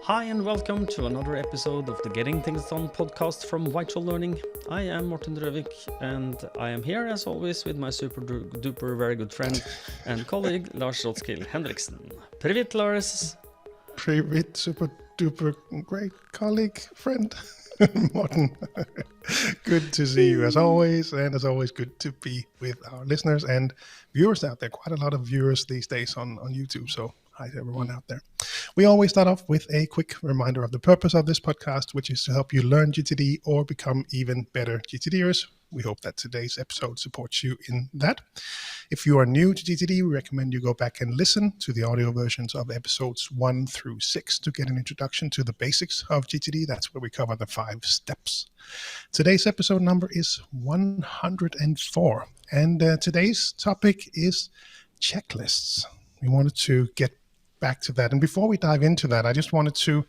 Hi and welcome to another episode of the Getting Things Done podcast from Vital Learning. I am Morten and I am here as always with my super duper very good friend and colleague Lars Henriksen. Привет, Lars. Привет, super duper great colleague, friend, Morten. Good to see you as always, and as always, good to be with our listeners and viewers out there. Quite a lot of viewers these days on YouTube, so hi to everyone out there. We always start off with a quick reminder of the purpose of this podcast, which is to help you learn GTD or become even better GTDers. We hope that today's episode supports you in that. If you are new to GTD, we recommend you go back and listen to the audio versions of episodes 1 through 6 to get an introduction to the basics of GTD. That's where we cover the 5 steps. Today's episode number is 104, and today's topic is checklists. We wanted to get back to that. And before we dive into that, I just wanted to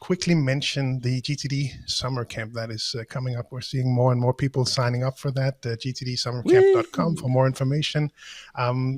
quickly mention the GTD summer camp that is coming up. We're seeing more and more people signing up for that, gtdsummercamp.com for more information.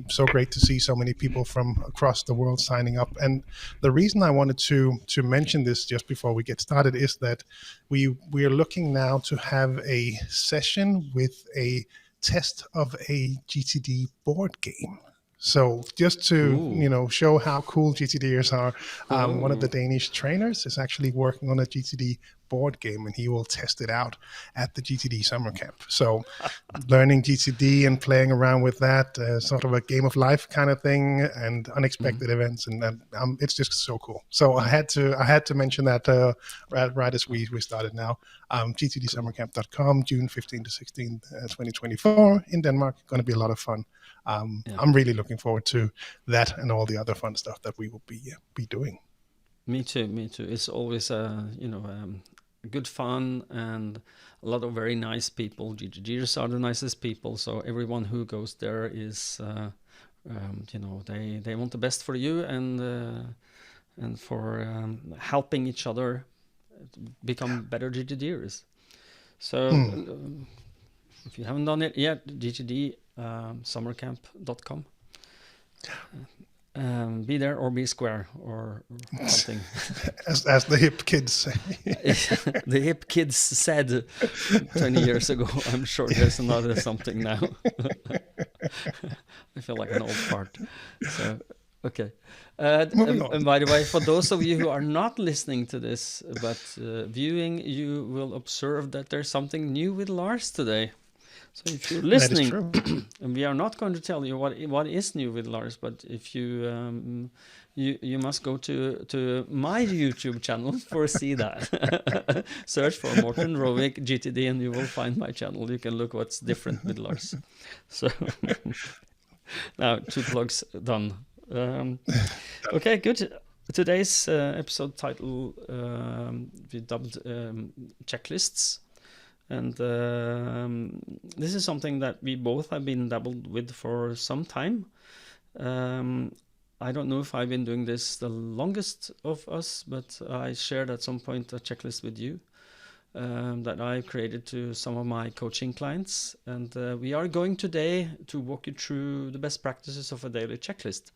So great to see so many people from across the world signing up. And the reason I wanted to mention this just before we get started is that we are looking now to have a session with a test of a GTD board game. So just to, show how cool GTDers are, one of the Danish trainers is actually working on a GTD board game, and he will test it out at the GTD summer camp. So learning GTD and playing around with that, sort of a game of life kind of thing, and unexpected events, and it's just so cool. So I had to mention that right as we started now. gtdsummercamp.com, June 15 to 16, 2024 in Denmark. Going to be a lot of fun. I'm really looking forward to that and all the other fun stuff that we will be doing. Me too. It's always good fun and a lot of very nice people. GTDers are the nicest people, so everyone who goes there is, they want the best for you and for helping each other become better GTDers. So if you haven't done it yet, GTD summercamp.com. Be there or be square or something. as the hip kids say. The hip kids said 20 years ago. I'm sure there's another something now. I feel like an old fart. So, okay. And by the way, for those of you who are not listening to this but viewing, you will observe that there's something new with Lars today. So if you're listening, and we are not going to tell you what is new with Lars, but if you you must go to my YouTube channel for see that. Search for Morten Rovik GTD and you will find my channel. You can look what's different with Lars. So now 2 plugs done. Okay, good. Today's episode title we dubbed checklists. And this is something that we both have been dabbled with for some time. I don't know if I've been doing this the longest of us, but I shared at some point a checklist with you that I created to some of my coaching clients. And we are going today to walk you through the best practices of a daily checklist.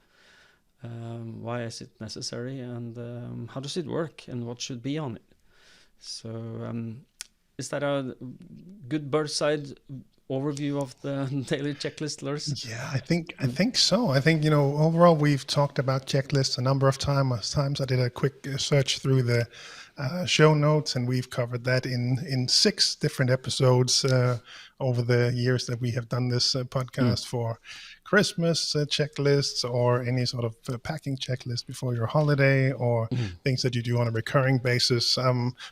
Why is it necessary and how does it work and what should be on it? So is that a good bird's eye overview of the daily checklist, Lars? Yeah, I think so. I think, overall we've talked about checklists a number of times. I did a quick search through the show notes, and we've covered that in 6 different episodes over the years that we have done this podcast for Christmas checklists or any sort of packing checklist before your holiday or things that you do on a recurring basis.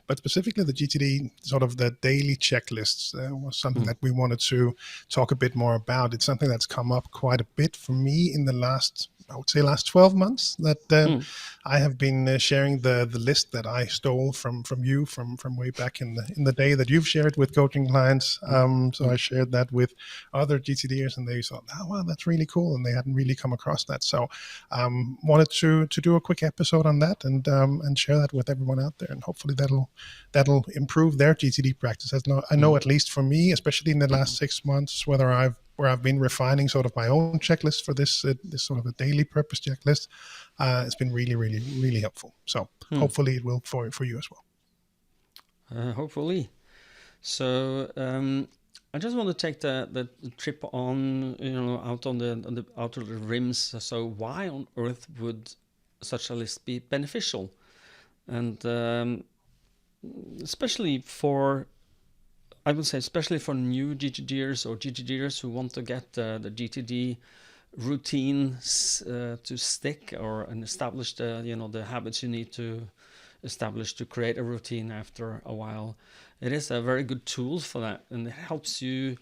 But specifically the GTD, sort of the daily checklists was something that we wanted to talk a bit more about. It's something that's come up quite a bit for me in the last 12 months that I have been sharing the list that I stole from you from way back in the day that you've shared with coaching clients. So I shared that with other GTDers and they thought, oh, wow, that's really cool. And they hadn't really come across that. So wanted to do a quick episode on that and share that with everyone out there. And hopefully that'll improve their GTD practice. I know at least for me, especially in the last 6 months, where I've been refining sort of my own checklist for this sort of a daily purpose checklist. It's been really, really, really helpful. So hopefully it will for you as well. Hopefully. So I just want to take the trip on, out on the outer rims. So why on earth would such a list be beneficial? And especially for new GTDers or GTDers who want to get the GTD routines to stick and establish the habits you need to establish to create a routine after a while. It is a very good tool for that, and it helps you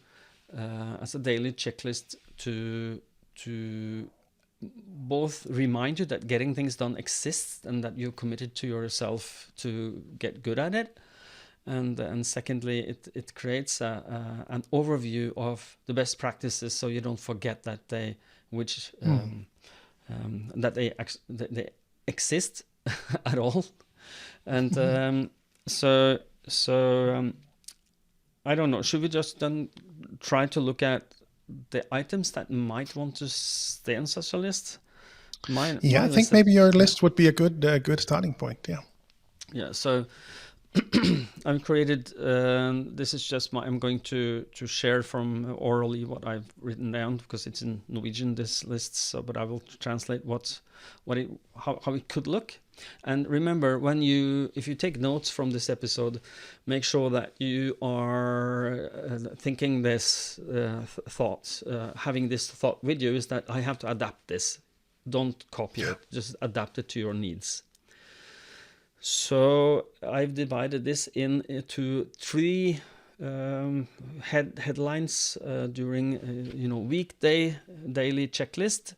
as a daily checklist to both remind you that getting things done exists and that you're committed to yourself to get good at it. And secondly, it creates an overview of the best practices, so you don't forget that they exist at all. And so I don't know. Should we just then try to look at the items that might want to stay on such a list? I think maybe your list would be a good starting point. Yeah. Yeah. So I've created. This is just I'm going to share from orally what I've written down because it's in Norwegian, this list. So, but I will translate how it could look. And remember, if you take notes from this episode, make sure that you are thinking this thought, having this thought with you, is that I have to adapt this. Don't copy it, just adapt it to your needs. So I've divided this into 3 headlines during weekday daily checklist.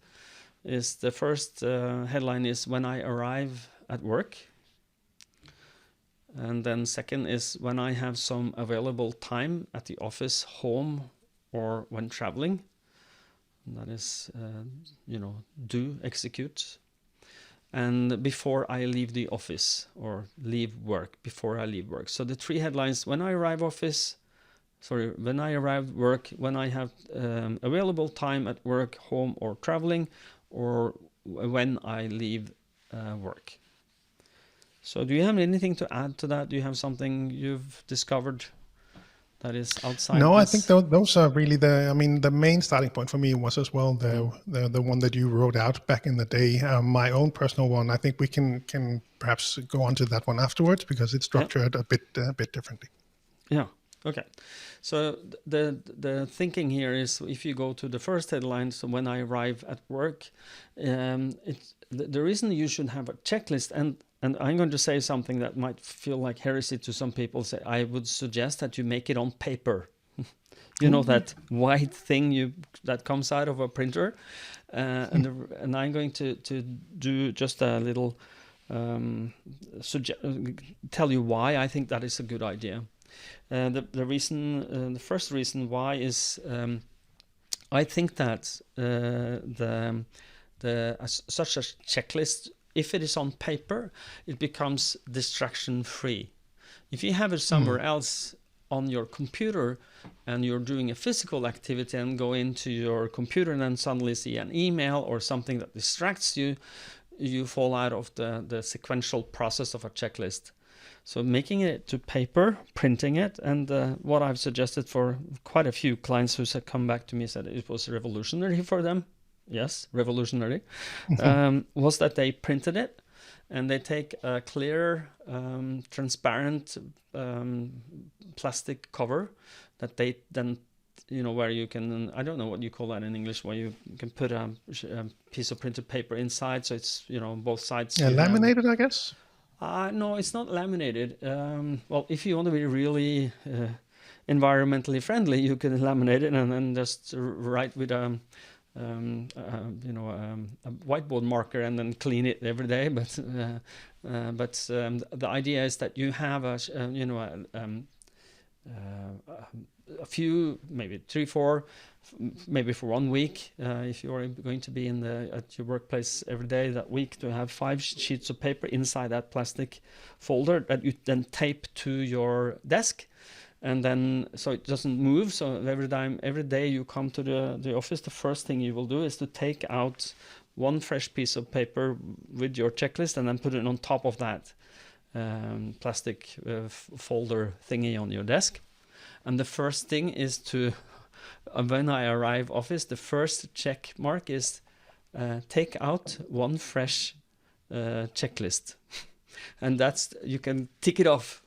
Is the first headline is when I arrive at work, and then second is when I have some available time at the office, home, or when traveling. And that is execute. And before I leave the office or before I leave work. So the 3 headlines: when I arrive work, when I have available time at work, home, or traveling, or when I leave work. So do you have anything to add to that? Do you have something you've discovered that is outside? No, I think those are really the main starting point for me was as well the one that you wrote out back in the day. My own personal one, I think we can perhaps go on to that one afterwards because it's structured a bit differently. Yeah. Okay. So the thinking here is, if you go to the first headline, so when I arrive at work, the reason you should have a checklist, and I'm going to say something that might feel like heresy to some people. Say I would suggest that you make it on paper. That white thing that comes out of a printer, and I'm going to do just a little tell you why I think that is a good idea. The first reason why is I think that such a checklist, if it is on paper, it becomes distraction free. If you have it somewhere else on your computer and you're doing a physical activity and go into your computer and then suddenly see an email or something that distracts you, you fall out of the sequential process of a checklist. So making it to paper, printing it, and what I've suggested for quite a few clients who have come back to me said it was revolutionary for them. Yes, revolutionary. Was that they printed it and they take a clear, transparent plastic cover that they then, where you can, I don't know what you call that in English, where you can put a piece of printed paper inside. So it's, both sides. Yeah, laminated, I guess. No, it's not laminated. Well, if you want to be really environmentally friendly, you can laminate it and then just write with a whiteboard marker and then clean it every day. But the idea is that you have a few, maybe 3, 4, maybe for 1 week, if you're going to be at your workplace every day that week, to have 5 sheets of paper inside that plastic folder that you then tape to your desk, and then so it doesn't move. So every day you come to the office, the first thing you will do is to take out one fresh piece of paper with your checklist, and then put it on top of that plastic folder thingy on your desk. And the first thing is to, when I arrive office, the first check mark is take out one fresh checklist. And that's, you can tick it off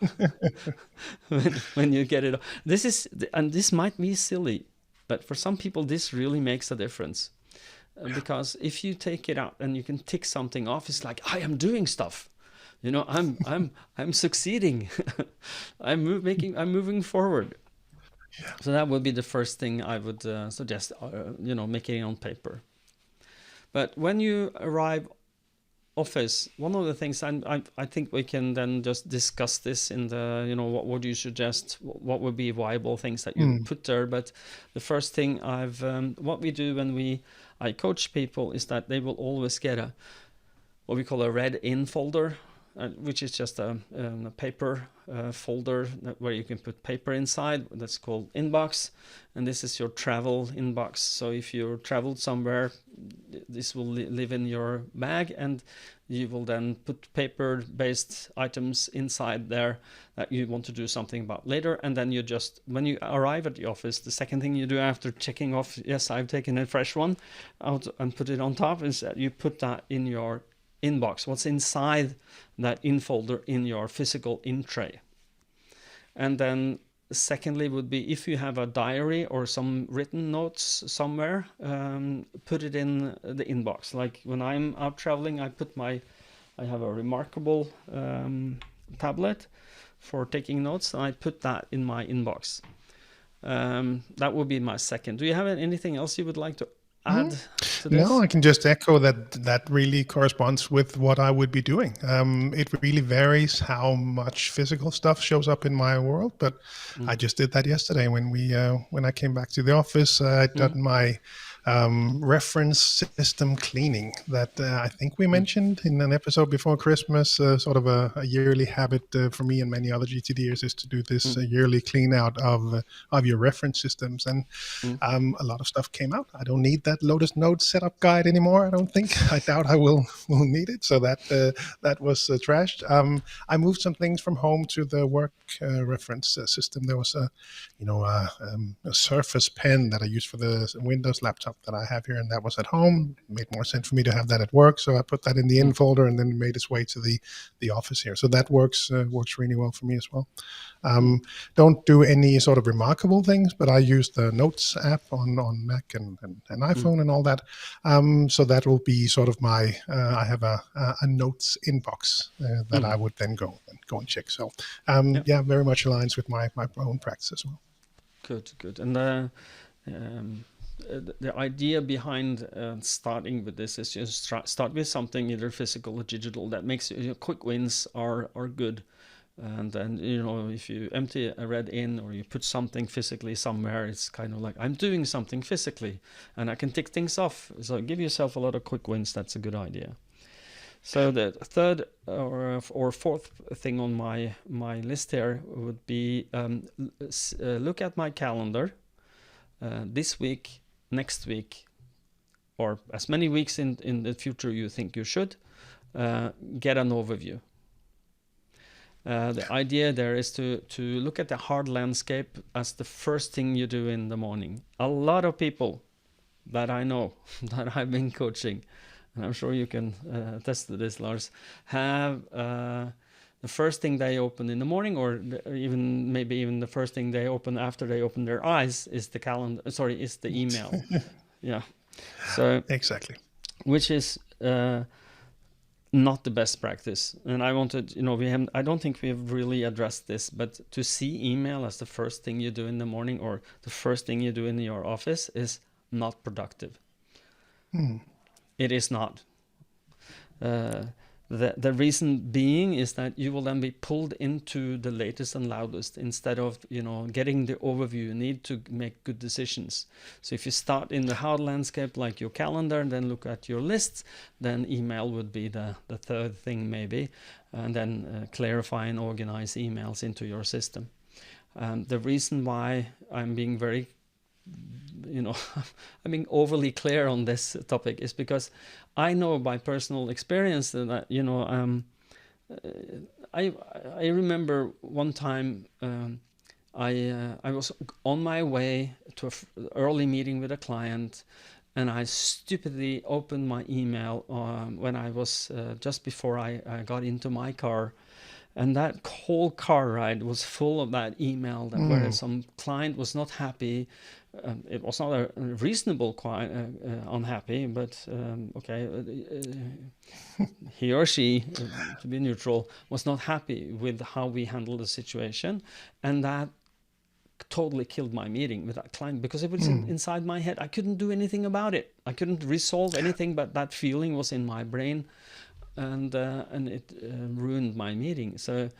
when you get it. This might be silly, but for some people this really makes a difference. Because if you take it out and you can tick something off, it's like, I am doing stuff. You know, I'm succeeding. I'm moving forward. Yeah. So that would be the first thing I would suggest. Making it on paper. But when you arrive office, one of the things, and I think we can then just discuss this in the, what would you suggest? What would be viable things that you put there? But the first thing what we do when I coach people is that they will always get what we call a read in folder, which is just a paper folder where you can put paper inside. That's called inbox, and this is your travel inbox. So if you traveled somewhere, this will live in your bag, and you will then put paper-based items inside there that you want to do something about later. And then when you arrive at the office, the second thing you do after checking off, yes, I've taken a fresh one out and put it on top, is that you put that in your inbox, what's inside that in folder in your physical in tray. And then secondly would be, if you have a diary or some written notes somewhere, put it in the inbox. Like when I'm out traveling, I have a remarkable tablet for taking notes, and I put that in my inbox. That would be my second. Do you have anything else you would like to add to this? No, I can just echo that really corresponds with what I would be doing. It really varies how much physical stuff shows up in my world, but I just did that yesterday when I came back to the office. I'd done my reference system cleaning that I think we mentioned in an episode before Christmas. Sort of a yearly habit for me and many other GTDers is to do this yearly clean out of your reference systems, and a lot of stuff came out. I don't need that Lotus Notes setup guide anymore. I don't think. I doubt I will need it. So that was trashed. I moved some things from home to the work reference system. There was a Surface Pen that I use for the Windows laptop that I have here, and that was at home. It made more sense for me to have that at work, so I put that in the in folder, and then it made its way to the office here. So that works really well for me as well. Don't do any sort of remarkable things, but I use the Notes app on Mac and iPhone and all that. So that will be sort of my I have a Notes inbox that I would then go and check. So very much aligns with my own practice as well. Good. And the idea behind starting with this is just start with something either physical or digital that makes quick wins are good. And then, if you empty a read in or you put something physically somewhere, it's kind of like, I'm doing something physically and I can tick things off. So give yourself a lot of quick wins. That's a good idea. So the third or fourth thing on my list here would be look at my calendar this week, next week, or as many weeks in the future you think you should, get an overview. The idea there is to look at the hard landscape as the first thing you do in the morning. A lot of people that I know, that I've been coaching, and I'm sure you can attest to this, Lars, have the first thing they open in the morning, or maybe even the first thing they open after they open their eyes, is the calendar. Sorry, is the email. Yeah. So exactly, which is not the best practice. And I wanted, I don't think we have really addressed this, but to see email as the first thing you do in the morning or the first thing you do in your office is not productive. It is not. The reason being is that you will then be pulled into the latest and loudest instead of, getting the overview. You need to make good decisions. So if you start in the hard landscape like your calendar, then look at your lists, then email would be the third thing maybe, and then clarify and organize emails into your system. The reason why I'm being very I'm being overly clear on this topic, is because I know by personal experience that I remember one time I was on my way to an early meeting with a client, and I stupidly opened my email when I was just before I got into my car. And that whole car ride was full of that email that where some client was not happy. It was not a reasonable unhappy, but he or she, to be neutral, was not happy with how we handled the situation. And that totally killed my meeting with that client, because it was inside my head. I couldn't do anything about it. I couldn't resolve anything, but that feeling was in my brain. And it ruined my meeting. So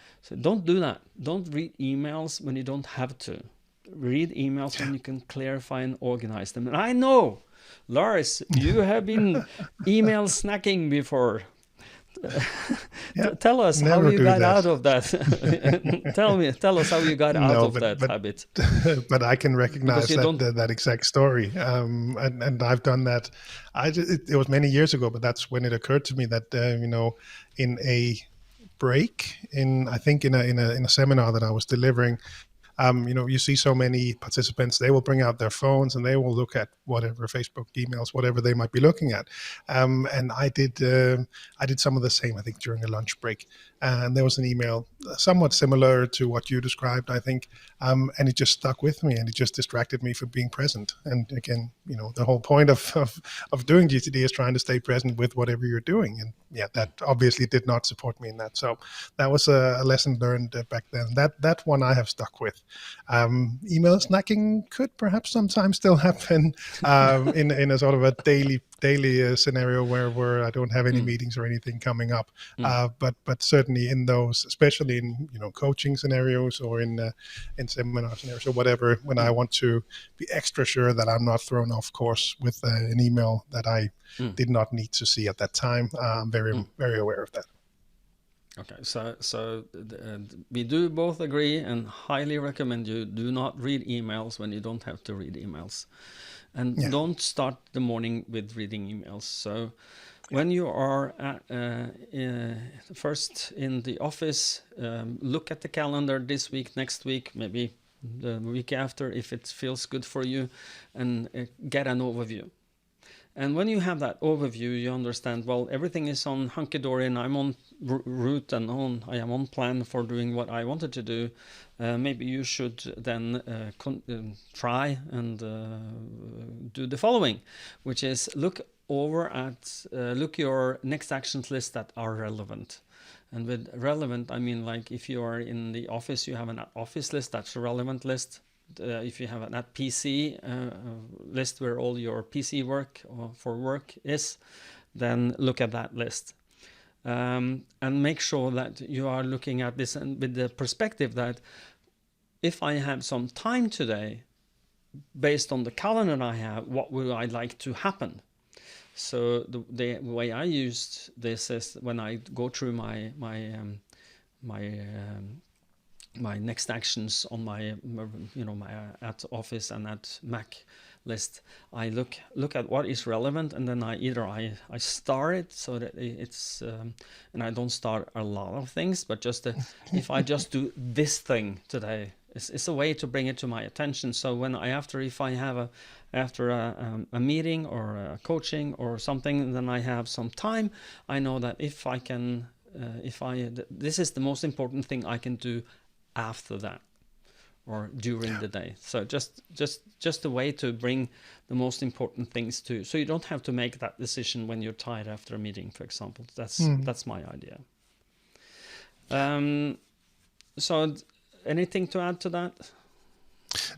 don't do that. Don't read emails when you don't have to. Read emails when you can clarify and organize them. And I know, Lars, you have been email snacking before. Tell us how you got out of that. Tell us how you got out of that habit. But I can recognize that exact story, and I've done that. It was many years ago, but that's when it occurred to me that in a break, in a seminar that I was delivering. You see so many participants, they will bring out their phones and they will look at whatever Facebook emails, whatever they might be looking at. And I did some of the same, I think, during a lunch break. And there was an email somewhat similar to what you described, I think. And it just stuck with me, and it just distracted me from being present. And again, the whole point of doing GTD is trying to stay present with whatever you're doing. And that obviously did not support me in that. So that was a lesson learned back then. That one I have stuck with. Email snacking could perhaps sometimes still happen in a sort of a daily scenario where I don't have any meetings or anything coming up. But certainly in those, especially in coaching scenarios or in seminar scenarios or whatever, when I want to be extra sure that I'm not thrown off course with an email that I did not need to see at that time, I'm very very aware of that. Okay, so we do both agree and highly recommend you do not read emails when you don't have to read emails. And don't start the morning with reading emails. So when you are first in the office, look at the calendar this week, next week, maybe the week after, if it feels good for you, and get an overview. And when you have that overview, you understand, well, everything is on hunky-dory and I'm on route and I am on plan for doing what I wanted to do. Maybe you should then try and do the following, which is look your next actions list that are relevant. And with relevant, I mean, like if you are in the office, you have an office list, that's a relevant list. If you have an at PC list where all your PC work for work is, then look at that list. And make sure that you are looking at this and with the perspective that if I have some time today, based on the calendar I have, what would I like to happen? So the way I used this is when I go through my next actions on my at office and at Mac list, I look at what is relevant, and then I star it so that it's and I don't start a lot of things, but just if I just do this thing today, it's a way to bring it to my attention. So when if I have a meeting or a coaching or something, then I have some time, I know that if I can this is the most important thing I can do after that or during the day. So just a way to bring the most important things to, so you don't have to make that decision when you're tired after a meeting, for example. That's my idea. So anything to add to that?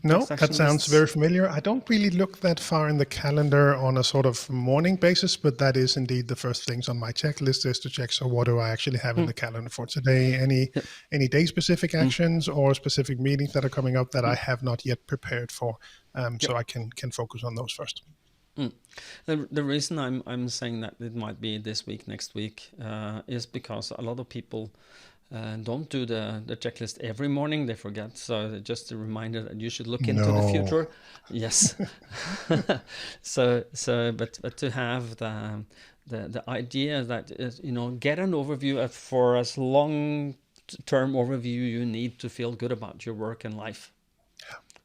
No, that sounds very familiar. I don't really look that far in the calendar on a sort of morning basis, but that is indeed the first things on my checklist is to check. So what do I actually have in the calendar for today? Any day-specific actions or specific meetings that are coming up that I have not yet prepared for, so I can focus on those first. The reason I'm saying that it might be this week, next week, is because a lot of people Don't do the checklist every morning. They forget. So just a reminder that you should look into the No. future. Yes. But to have the idea that get an overview for as long term overview you need to feel good about your work and life.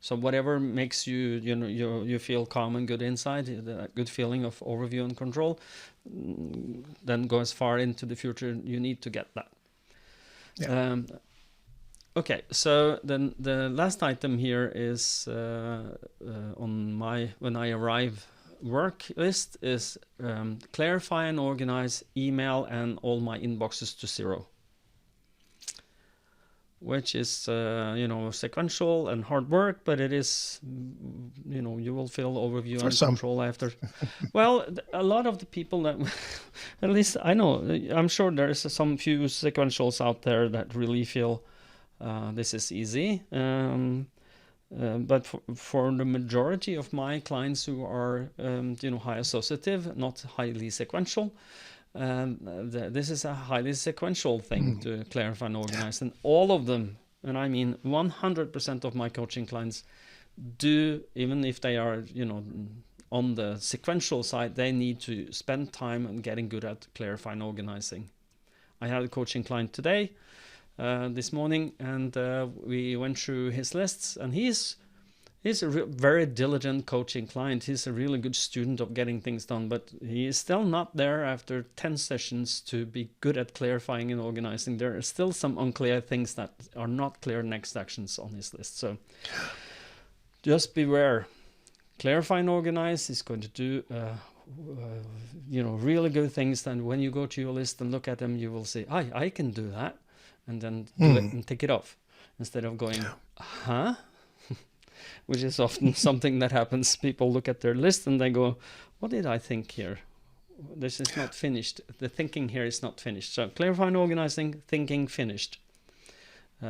So whatever makes you feel calm and good inside, the good feeling of overview and control, then go as far into the future you need to get that. Yeah. Okay, so then the last item here is on my when I arrive work list is clarify and organize email and all my inboxes to 0. Which is sequential and hard work, but it is you will feel overview For and some. control after. Well, a lot of the people that at least I know, I'm sure there's some few sequentials out there that really feel this is easy. But for the majority of my clients who are high associative, not highly sequential, this is a highly sequential thing to clarify and organize, and all of them, and I mean 100% of my coaching clients do, even if they are on the sequential side, they need to spend time on getting good at clarifying and organizing. I had a coaching client today, this morning, and we went through his lists, and he's a very diligent coaching client. He's a really good student of getting things done, but he is still not there after 10 sessions to be good at clarifying and organizing. There are still some unclear things that are not clear next actions on his list. So just beware. Clarify and organize is going to do really good things. And when you go to your list and look at them, you will say, I can do that. And then do it and tick it off. Instead of going, huh? Which is often something that happens. People look at their list and they go, what did I think here? This is not finished. The thinking here is not finished. So clarifying, organizing, thinking, finished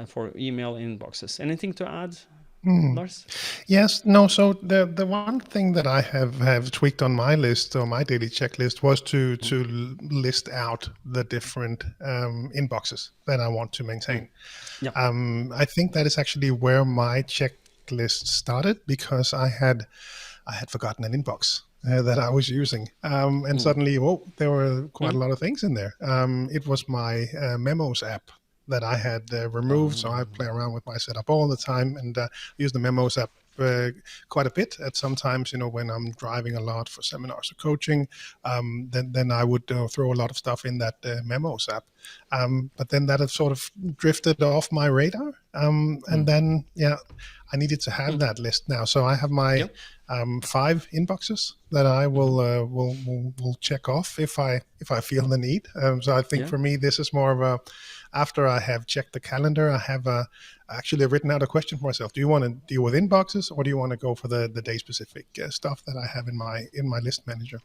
for email inboxes. Anything to add, Lars? Yes, no. So the one thing that I have tweaked on my list or my daily checklist was to list out the different inboxes that I want to maintain. Yeah. I think that is actually where my checklist started, because I had forgotten an inbox that I was using, and suddenly, there were quite a lot of things in there. It was my Memos app that I had removed. So I play around with my setup all the time, and use the Memos app quite a bit. At sometimes, when I'm driving a lot for seminars or coaching, then I would throw a lot of stuff in that Memos app. But then that has sort of drifted off my radar. And then, I needed to have that list now. So I have my 5 inboxes that I will check off if I feel the need. So I think for me, this is more of a, after I have checked the calendar, I have actually written out a question for myself. Do you want to deal with inboxes, or do you want to go for the day specific stuff that I have in my list manager?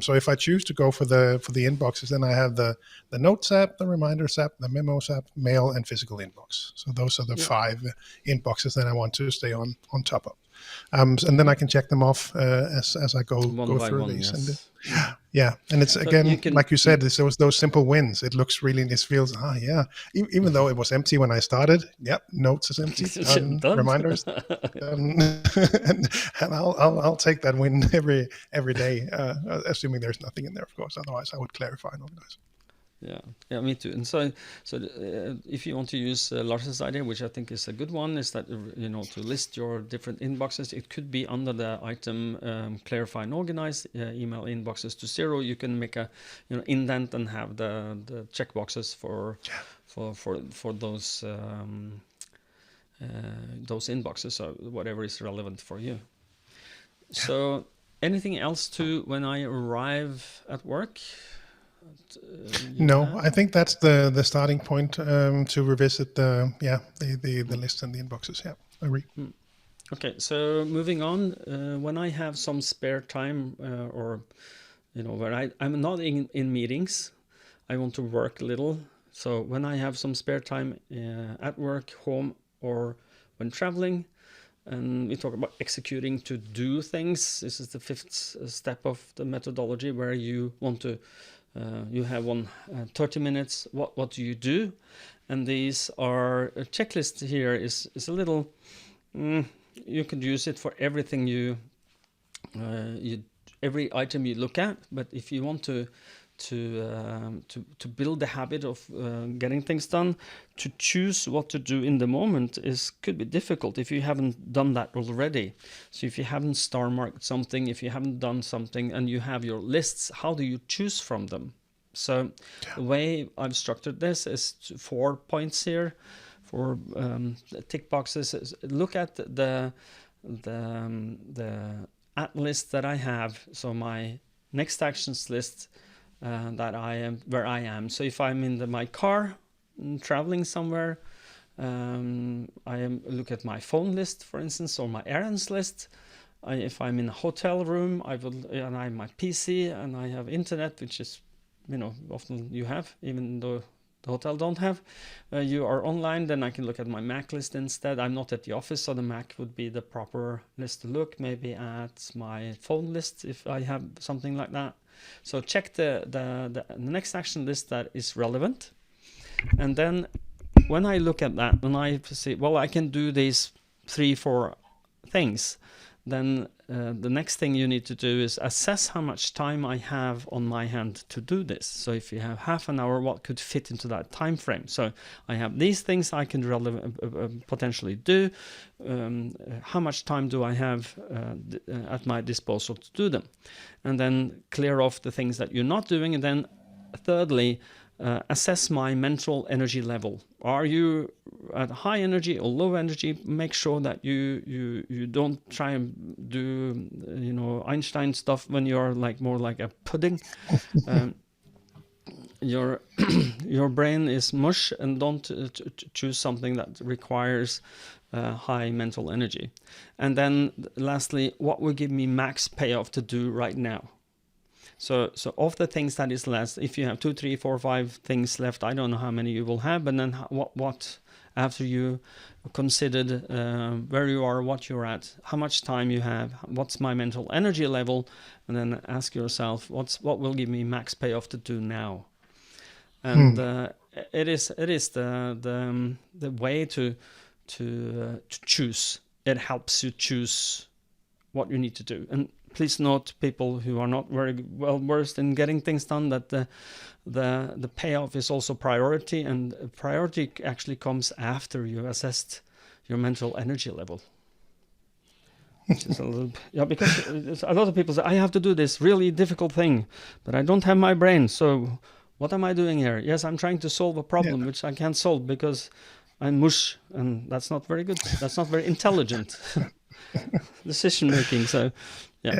So if I choose to go for the inboxes, then I have the notes app, the reminders app, the memos app, mail, and physical inbox. So those are the 5 inboxes that I want to stay on top of. And then I can check them off as I go through these. Yes. And it's, again, like you said, it's those simple wins. It looks really, this feels, even though it was empty when I started. Yep, notes is empty. Done. Reminders, done. and I'll take that win every day, assuming there's nothing in there, of course. Otherwise, I would clarify and organize. Yeah, me too. And so if you want to use Lars's idea, which I think is a good one, is that to list your different inboxes. It could be under the item clarify and organize email inboxes to 0. You can make a indent and have the checkboxes for those inboxes, so whatever is relevant for you. So anything else to when I arrive at work? No, I think that's the starting point to revisit the list and the inboxes. Yeah, I agree. Okay, so moving on, when I have some spare time or where I'm not in meetings, I want to work a little. So when I have some spare time at work, home, or when traveling, and we talk about executing to do things. This is the 5th step of the methodology, where you want to you have 30 minutes. What do you do? And these are a checklist here is a little. You can use it for everything every item you look at. But if you want to build the habit of getting things done, to choose what to do in the moment could be difficult if you haven't done that already. So if you haven't star marked something, if you haven't done something, and you have your lists, how do you choose from them? So the way I've structured this is 4 points here for tick boxes. Look at the at list that I have. So my next actions list where I am. So if I'm in my car traveling somewhere, look at my phone list, for instance, or my errands list. If I'm in a hotel room, and I have my PC and I have internet, which is, often you have, even though the hotel don't have. You are online, then I can look at my Mac list instead. I'm not at the office, so the Mac would be the proper list to look. Maybe at my phone list if I have something like that. So check the next action list that is relevant. And then when I look at that, when I say, well, I can do these 3-4 things, then the next thing you need to do is assess how much time I have on my hand to do this. So if you have half an hour, what could fit into that time frame? So I have these things I can potentially do. How much time do I have at my disposal to do them? And then clear off the things that you're not doing. And then thirdly, assess my mental energy level. Are you at high energy or low energy? Make sure that you don't try and do Einstein stuff when you're more like a pudding. Your brain is mush, and don't choose something that requires high mental energy. And then lastly, what will give me max payoff to do right now? So of the things that is less, if you have 2, 3, 4, 5 things left, I don't know how many you will have, but then what after you considered where you are, what you're at, how much time you have, what's my mental energy level, and then ask yourself what will give me max payoff to do now. And it is the way to choose. It helps you choose what you need to do. And please note, people who are not very well versed in getting things done, that the payoff is also priority, and priority actually comes after you assessed your mental energy level. Which is a little, because a lot of people say, I have to do this really difficult thing, but I don't have my brain. So what am I doing here? Yes, I'm trying to solve a problem which I can't solve because I'm mush, and that's not very good. That's not very intelligent decision making. So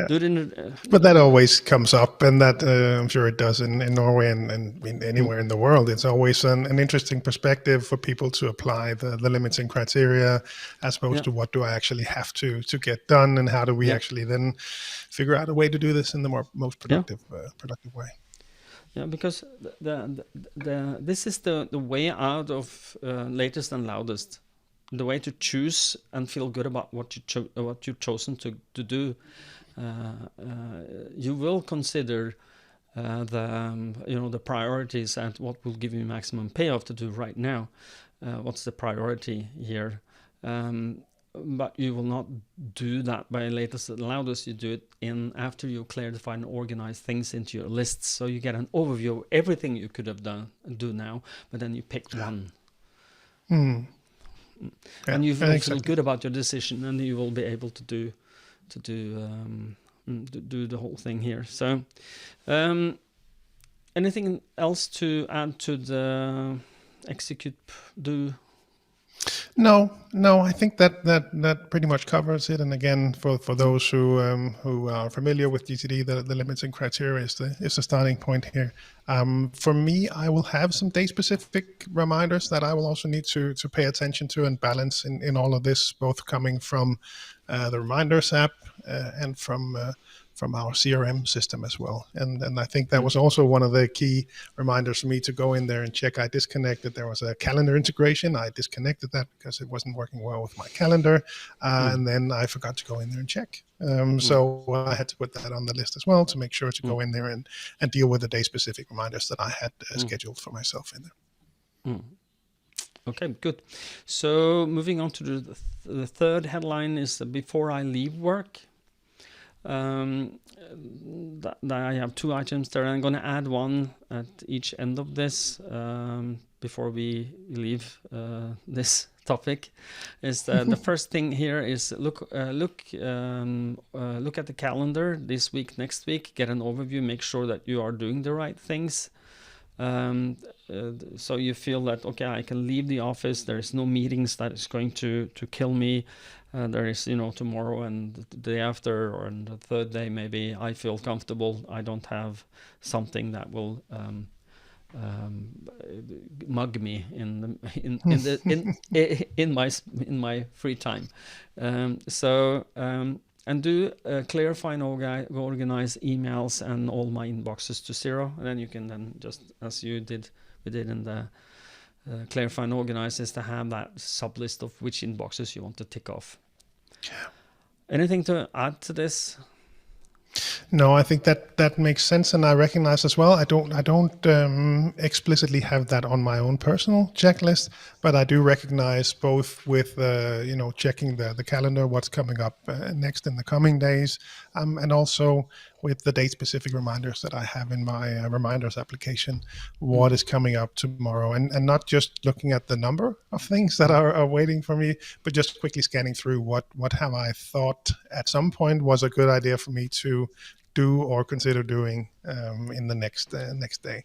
do it but that always comes up, and that I'm sure it does in Norway and anywhere in the world. It's always an interesting perspective for people to apply the limiting criteria as opposed to what do I actually have to get done, and how do we actually then figure out a way to do this in the most productive way. Yeah, because this is the way out of latest and loudest. The way to choose and feel good about what you've chosen to do. You will consider the priorities and what will give you maximum payoff to do right now. What's the priority here? But you will not do that by latest and loudest. You do it after you clarify and organize things into your lists, so you get an overview of everything you could have do now, but then you picked one. And you will feel good about your decision, and you will be able to do the whole thing here. So anything else to add to the execute do? No, I think that pretty much covers it. And again, for those who are familiar with GTD, the limiting criteria is the starting point here. For me, I will have some day-specific reminders that I will also need to pay attention to and balance in all of this, both coming from the Reminders app and from our CRM system as well. And I think that was also one of the key reminders for me to go in there and check. I disconnected. There was a calendar integration. I disconnected that because it wasn't working well with my calendar. And then I forgot to go in there and check. So I had to put that on the list as well to make sure to go in there and deal with the day-specific reminders that I had scheduled for myself in there. Okay, good. So moving on to the third headline is before I leave work. I have 2 items there. I'm going to add one at each end of this before we leave this topic. Is the first thing here is look at the calendar this week, next week, get an overview, make sure that you are doing the right things. So you feel that, okay, I can leave the office. There is no meetings that is going to kill me. There is, tomorrow and the day after or on the third day, maybe I feel comfortable. I don't have something that will mug me in my free time. And do clarify and organize emails and all my inboxes to 0. And then you can then just, as we did in the clarify and organize, is to have that sub list of which inboxes you want to tick off. Yeah. Anything to add to this? No, I think that makes sense, and I recognize as well. I don't explicitly have that on my own personal checklist, but I do recognize both with checking the calendar, what's coming up next in the coming days, and also with the date-specific reminders that I have in my reminders application, what is coming up tomorrow, and not just looking at the number of things that are waiting for me, but just quickly scanning through what have I thought at some point was a good idea for me to do or consider doing in the next day.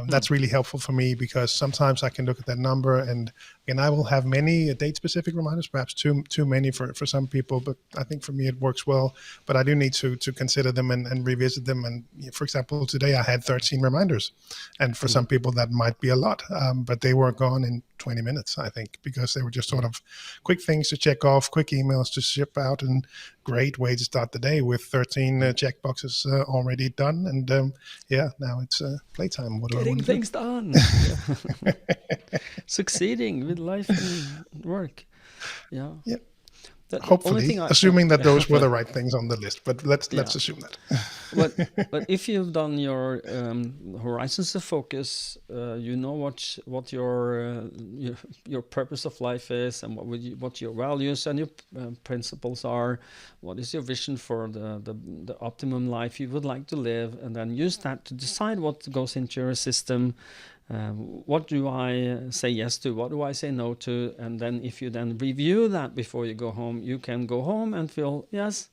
That's really helpful for me because sometimes I can look at that number and I will have many date-specific reminders, perhaps too many for some people, but I think for me it works well. But I do need to consider them and revisit them. And for example, today I had 13 reminders, and for some people that might be a lot, but they were gone in 20 minutes, I think, because they were just sort of quick things to check off, quick emails to ship out, and great way to start the day with 13 check boxes already done. And now it's playtime. What Getting things done. Succeeding with life and work. Yeah. Yeah. Hopefully, assuming that those were the right things on the list, but let's assume that. But if you've done your horizons of focus, you know what your purpose of life is, and what your values and your principles are. What is your vision for the optimum life you would like to live, and then use that to decide what goes into your system. What do I say yes to? What do I say no to? And then if you then review that before you go home, you can go home and feel, yes,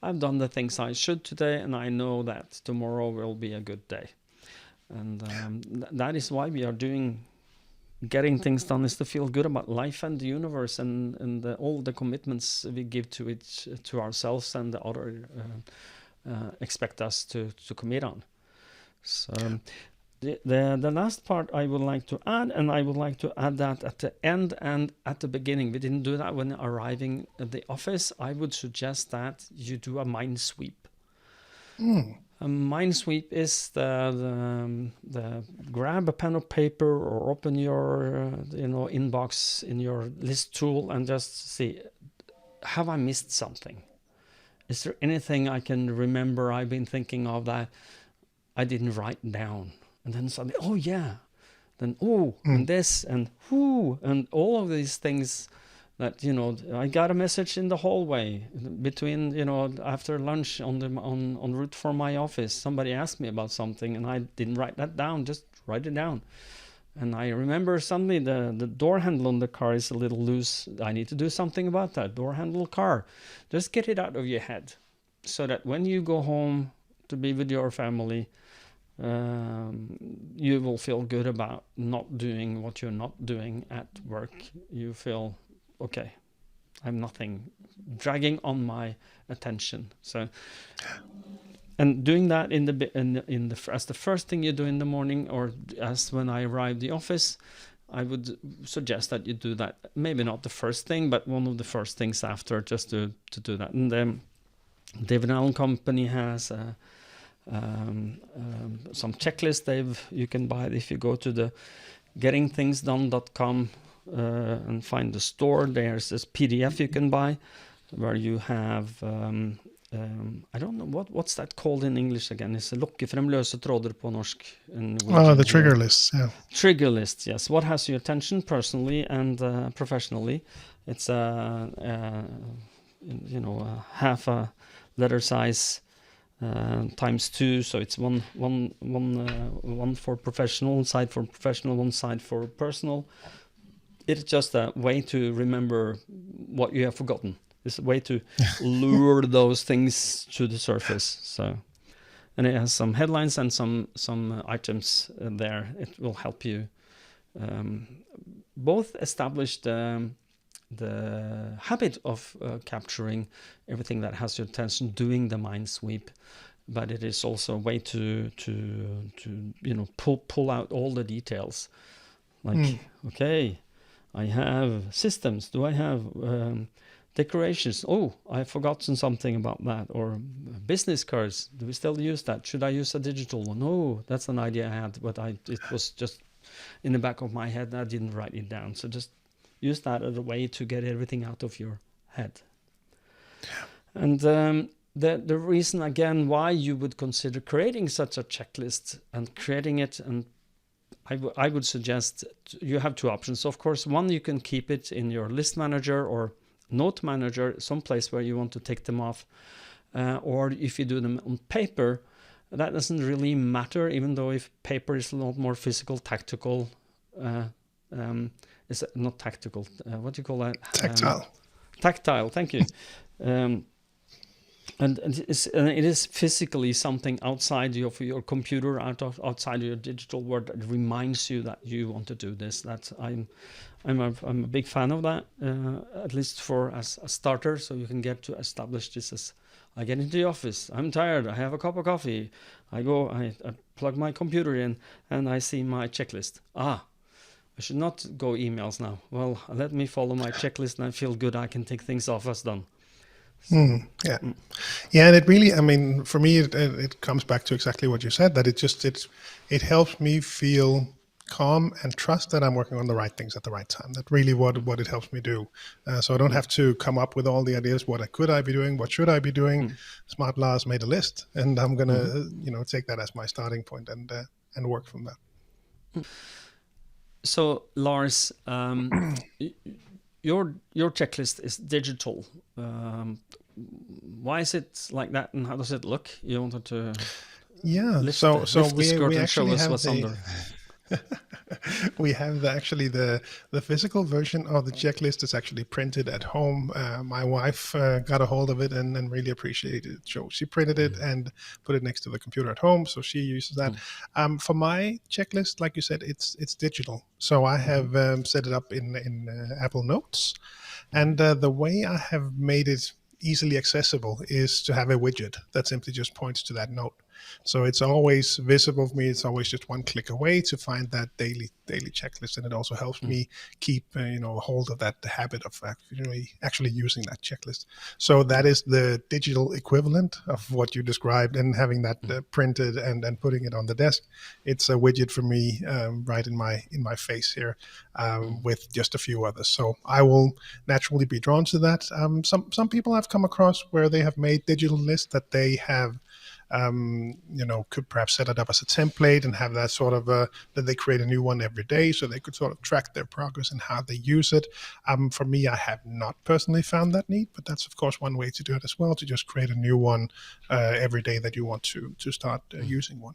I've done the things I should today, and I know that tomorrow will be a good day. And that is why we are getting things done, is to feel good about life and the universe and all the commitments we give to ourselves and the other expect us to commit on. So. The last part I would like to add, and I would like to add that at the end and at the beginning. We didn't do that when arriving at the office. I would suggest that you do a mind sweep. A mind sweep is the grab a pen or paper or open your inbox in your list tool and just see, have I missed something? Is there anything I can remember I've been thinking of that I didn't write down? And then suddenly, oh yeah, then and this and who and all of these things that I got a message in the hallway between after lunch on route for my office. Somebody asked me about something and I didn't write that down. Just write it down. And I remember suddenly the door handle on the car is a little loose. I need to do something about that door handle car. Just get it out of your head, so that when you go home to be with your family, you will feel good about not doing what you're not doing at work. You feel, okay, I'm nothing dragging on my attention. So, and doing that as the first thing you do in the morning, or as when I arrive the office, I would suggest that you do that. Maybe not the first thing, but one of the first things after, just to do that. And then David Allen Company has some checklists you can buy if you go to the gettingthingsdone.com and find the store. There's this PDF you can buy where you have I don't know what's that called in English again. It's lokke frem løse tråder på norsk. The trigger lists, yeah. Trigger lists, yes. What has your attention personally and professionally? It's half a letter size times 2, so it's one for professional, one side for professional, one side for personal. It's just a way to remember what you have forgotten. It's a way to lure those things to the surface. So, and it has some headlines and some items there. It will help you both establish the habit of capturing everything that has your attention, doing the mind sweep, but it is also a way to pull out all the details. Like, okay, I have systems. Do I have decorations? Oh, I've forgotten something about that. Or business cards. Do we still use that? Should I use a digital one? Oh, that's an idea I had, but it was just in the back of my head. I didn't write it down. So just use that as a way to get everything out of your head. Yeah. And the reason, again, why you would consider creating such a checklist and creating it, and I would suggest you have 2 options. Of course, one, you can keep it in your list manager or note manager, someplace where you want to take them off. Or if you do them on paper, that doesn't really matter, even though if paper is a lot more physical, tactical, is not tactical. What do you call that? Tactile. Tactile. Thank you. And it is physically something outside of your computer, outside your digital world, that reminds you that you want to do this. I'm a big fan of that, at least as a starter. So you can get to establish this as I get into the office. I'm tired. I have a cup of coffee. I go. I plug my computer in, and I see my checklist. I should not go emails now. Well, let me follow my checklist, and I feel good. I can take things off as done. Yeah, and it really, I mean, for me, it comes back to exactly what you said, that it helps me feel calm and trust that I'm working on the right things at the right time. That's really what it helps me do. So I don't have to come up with all the ideas. What could I be doing? What should I be doing? Smart Lars made a list, and I'm gonna, take that as my starting point and work from that. So Lars, your checklist is digital. Why is it like that, and how does it look? You wanted to lift the skirt and show us what's under. We have the physical version of the checklist is actually printed at home. My wife got a hold of it and really appreciated it. So she printed it and put it next to the computer at home. So she uses that. For my checklist, like you said, it's digital. So I have set it up in Apple Notes. And the way I have made it easily accessible is to have a widget that simply just points to that note. So it's always visible for me. It's always just one click away to find that daily checklist, and it also helps me keep hold of that habit of actually using that checklist. So that is the digital equivalent of what you described, and having that printed and putting it on the desk. It's a widget for me right in my face here, with just a few others. So I will naturally be drawn to that. Some people I've come across where they have made digital lists that they have could perhaps set it up as a template and have that sort of that they create a new one every day, so they could sort of track their progress and how they use it. For me, I have not personally found that neat, but that's of course one way to do it as well, to just create a new one every day that you want to start using one.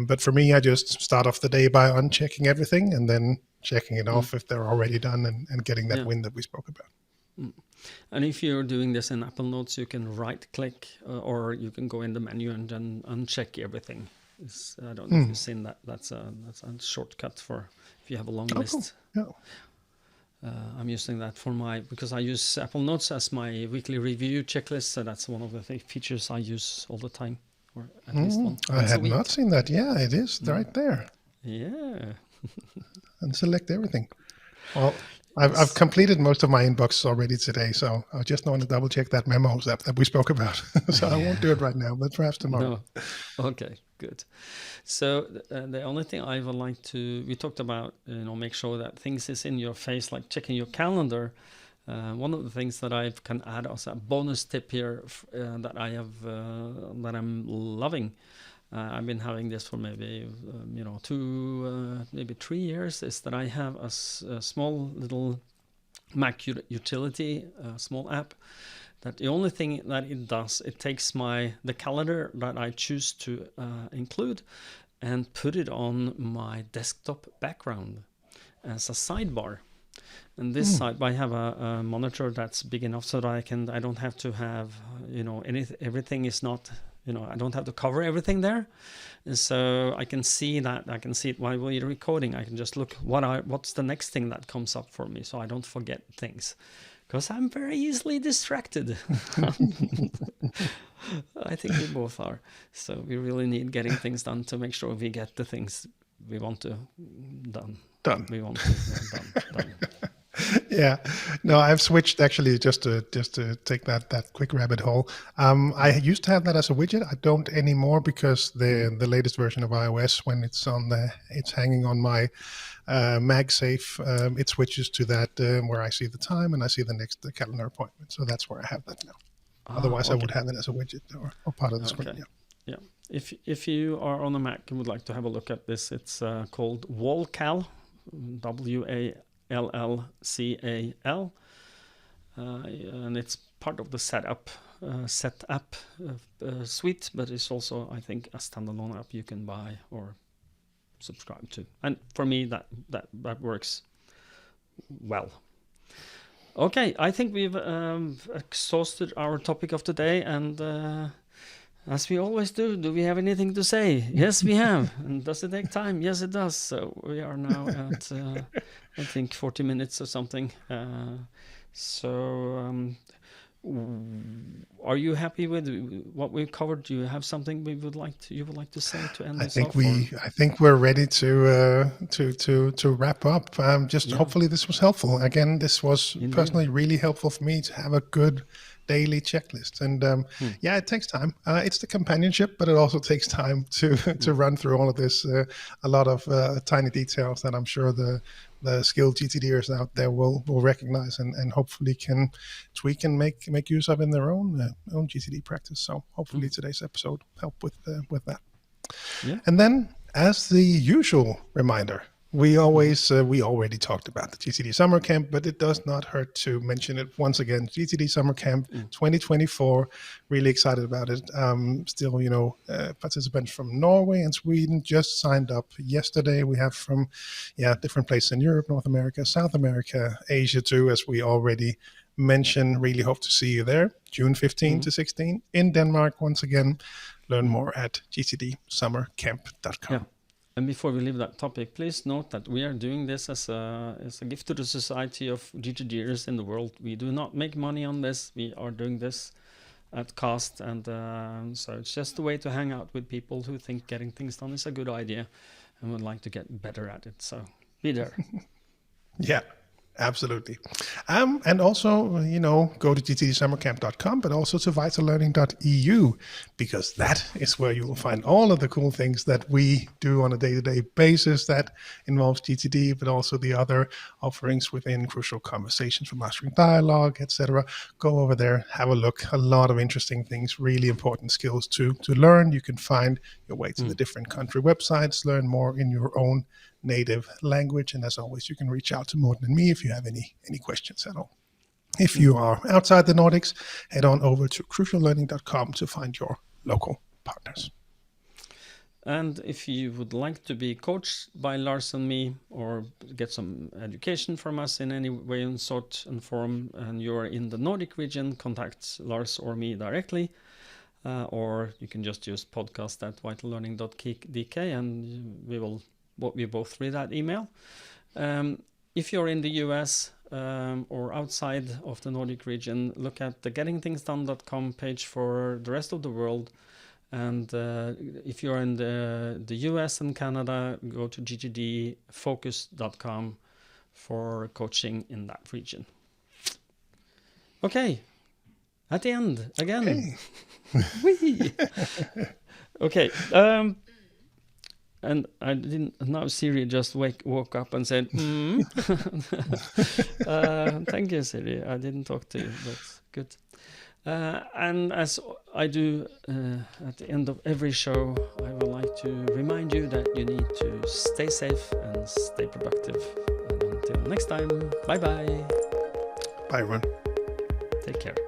But for me, I just start off the day by unchecking everything and then checking it off if they're already done, and getting that win that we spoke about. And if you're doing this in Apple Notes, you can right-click, or you can go in the menu and then uncheck everything. I don't know if you've seen that. That's a shortcut for if you have a long list. Cool. Yeah. I'm using that because I use Apple Notes as my weekly review checklist. So that's one of the features I use all the time, or at least one. I had not seen that. Yeah, it is right there. Yeah. And select everything. Well, I've completed most of my inbox already today, so I just want to double check that memo that we spoke about. So I won't do it right now, but perhaps tomorrow. No. Okay, good. So the only thing I would like to, we talked about, make sure that things is in your face, like checking your calendar. One of the things that I can add as a bonus tip here that I have, that I'm loving, I've been having this for maybe, 2, maybe 3 years, is that I have a small little Mac utility, small app, that the only thing that it does, it takes the calendar that I choose to include and put it on my desktop background as a sidebar. And this side, I have a monitor that's big enough so that I don't have to have, everything is not, I don't have to cover everything there. And so I can see it while we're recording. I can just look what's the next thing that comes up for me, so I don't forget things. Because I'm very easily distracted. I think we both are. So we really need getting things done to make sure we get the things we want to done. We want to done. Yeah, no, I've switched actually just to take that quick rabbit hole. I used to have that as a widget. I don't anymore because the latest version of iOS, when it's hanging on my MagSafe, it switches to that where I see the time and I see the next calendar appointment. So that's where I have that now. Otherwise, okay. I would have it as a widget or part of the screen. Yeah. If you are on a Mac and would like to have a look at this, it's called WallCal, WALLCAL, and it's part of the setup suite, but it's also, I think, a standalone app you can buy or subscribe to. And for me, that works well. Okay, I think we've exhausted our topic of today, and as we always do we have anything to say? Yes, we have. And does it take time? Yes, it does. So we are now at I think 40 minutes or something. Are you happy with what we've covered? Do you have something you would like to say to end this off? I think we're ready to wrap up. Hopefully this was helpful. Again, this was personally really helpful for me to have a good daily checklist. And it takes time. It's the companionship, but it also takes time to run through all of this. A lot of tiny details that I'm sure the skilled GTDers out there will recognize and hopefully can tweak and make use of in their own GTD practice. So hopefully today's episode helped with that. Yeah. And then, as the usual reminder, we already talked about the GTD Summer Camp, but it does not hurt to mention it once again. GTD Summer Camp 2024, really excited about it. Still, participants from Norway and Sweden just signed up yesterday. We have from different places in Europe, North America, South America, Asia too, as we already mentioned. Really hope to see you there, June 15 to 16 in Denmark. Once again, learn more at gtdsummercamp.com. Yeah. And before we leave that topic, please note that we are doing this as a gift to the society of GTDers in the world. We do not make money on this. We are doing this at cost. And so it's just a way to hang out with people who think getting things done is a good idea and would like to get better at it. So be there. Yeah. Absolutely. And also, go to gtdsummercamp.com, but also to VitalLearning.eu, because that is where you will find all of the cool things that we do on a day-to-day basis that involves GTD, but also the other offerings within Crucial Conversations for Mastering Dialogue, etc. Go over there, have a look. A lot of interesting things, really important skills to learn. You can find your way to the different country websites, learn more in your own native language. And as always, you can reach out to Morten and me if you have any questions at all. If you are outside the Nordics, head on over to cruciallearning.com to find your local partners. And if you would like to be coached by Lars and me or get some education from us in any way and sort and form, and you're in the Nordic region, contact Lars or me directly. Or you can just use podcast@vitallearning.dk and we both read that email. If you're in the US or outside of the Nordic region, look at the gettingthingsdone.com page for the rest of the world. And if you're in the US and Canada, go to gtdfocus.com for coaching in that region. Okay, at the end again. Whee! Okay, and I didn't. Now Siri just woke up and said, "Thank you, Siri. I didn't talk to you, but good." And as I do at the end of every show, I would like to remind you that you need to stay safe and stay productive. And until next time, bye-bye. Bye, everyone. Take care.